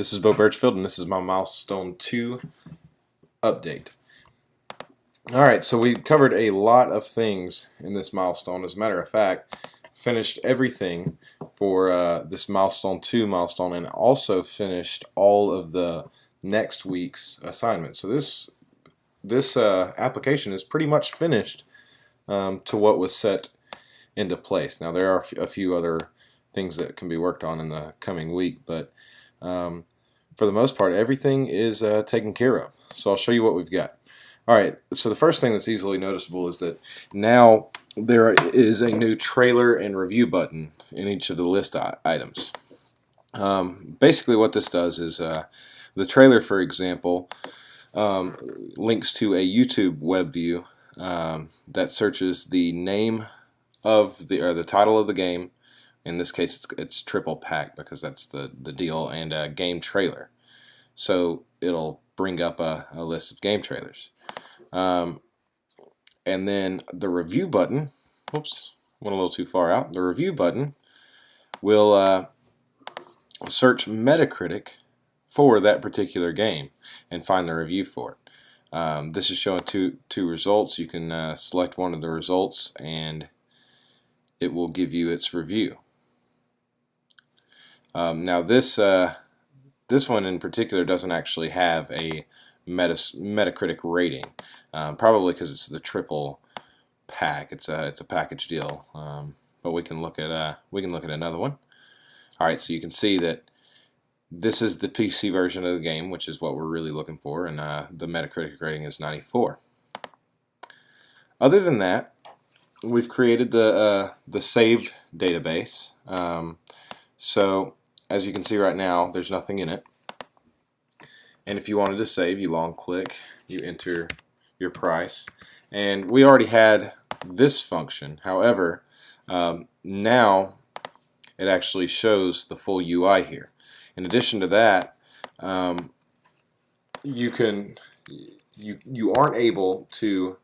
This is Bo Birchfield, and this is my Milestone 2 update. Alright, so we covered a lot of things in this milestone. As a matter of fact, finished everything for this Milestone 2 milestone, and also finished all of the next week's assignments. So this application is pretty much finished to what was set into place. Now there are a few other things that can be worked on in the coming week, but for the most part everything is taken care of. So I'll show you what we've got. Alright, so the first thing that's easily noticeable is that now there is a new trailer and review button in each of the list items. Basically what this does is the trailer, for example, links to a YouTube web view that searches the name of the title of the game. In this case it's triple pack because that's the deal, and a game trailer. So it'll bring up a list of game trailers. And then the review button, whoops, went a little too far out. The review button will search Metacritic for that particular game and find the review for it. This is showing two results. You can select one of the results and it will give you its review. Now this one in particular doesn't actually have a Metacritic rating, probably because it's the triple pack. It's a package deal, but we can look at another one. All right, so you can see that this is the PC version of the game, which is what we're really looking for, and the Metacritic rating is 94. Other than that, we've created the saved database. So as you can see right now, there's nothing in it. And if you wanted to save, you long click, you enter your price, and we already had this function. However, now it actually shows the full UI here. In addition to that, you aren't able to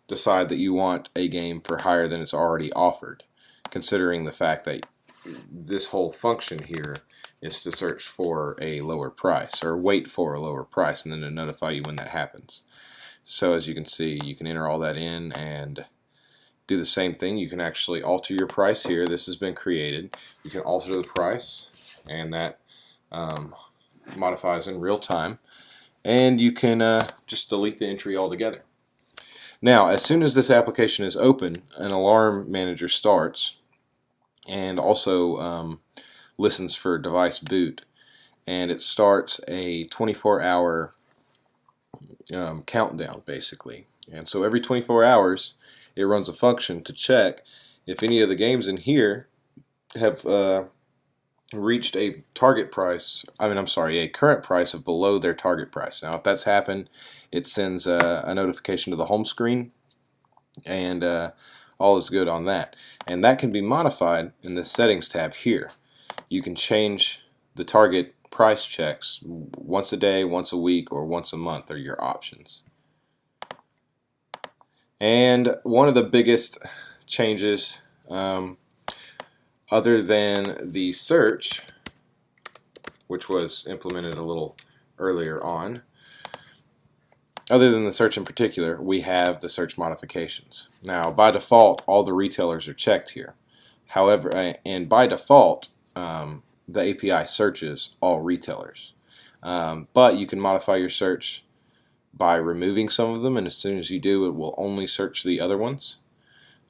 decide that you want a game for higher than it's already offered, considering the fact that this whole function here is to search for a lower price, or wait for a lower price, and then to notify you when that happens. So as you can see, you can enter all that in and do the same thing. You can actually alter your price here. This has been created. You can alter the price, and that modifies in real time, and you can just delete the entry altogether. Now as soon as this application is open, an alarm manager starts and also listens for device boot, and it starts a 24-hour countdown basically. And so every 24 hours it runs a function to check if any of the games in here have reached a target price, a current price of below their target price. Now if that's happened, it sends a notification to the home screen, and all is good on that. And that can be modified in the settings tab here. You can change the target price checks once a day, once a week, or once a month are your options. And one of the biggest changes, other than the search, which was implemented a little earlier on, other than the search in particular, we have the search modifications. Now by default all the retailers are checked here. However, and by default the API searches all retailers, but you can modify your search by removing some of them, and as soon as you do, it will only search the other ones.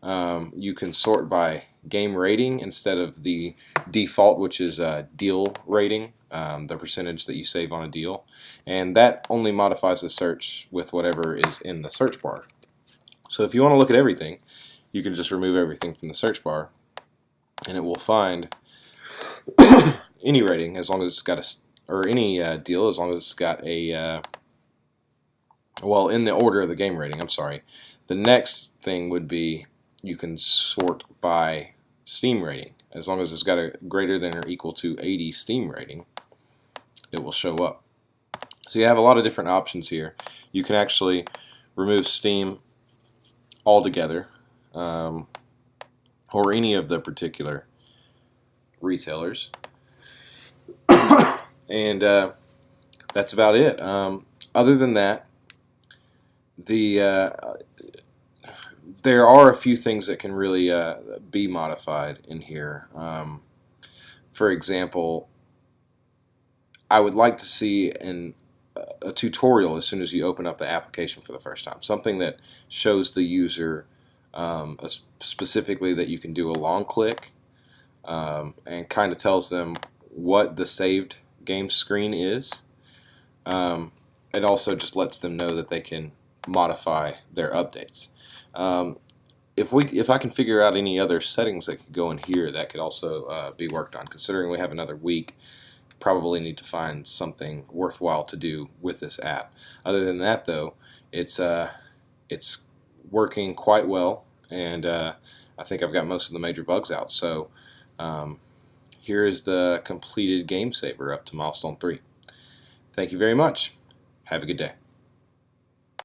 You can sort by game rating instead of the default, which is deal rating, the percentage that you save on a deal, and that only modifies the search with whatever is in the search bar. So if you want to look at everything, you can just remove everything from the search bar, and it will find any rating as long as it's got any deal as long as it's got a well, in the order of the game rating. I'm sorry. The next thing would be you can sort by Steam rating. As long as it's got a greater than or equal to 80 Steam rating, it will show up. So you have a lot of different options here. You can actually remove Steam altogether, or any of the particular retailers. And that's about it. Other than that, there are a few things that can really be modified in here. For example, I would like to see a tutorial as soon as you open up the application for the first time. Something that shows the user specifically that you can do a long click and kind of tells them what the saved game screen is. It also just lets them know that they can modify their updates. If I can figure out any other settings that could go in here, that could also be worked on. Considering we have another week, probably need to find something worthwhile to do with this app. Other than that, though, it's working quite well, and I think I've got most of the major bugs out. So here is the completed game saver up to Milestone 3. Thank you very much. Have a good day.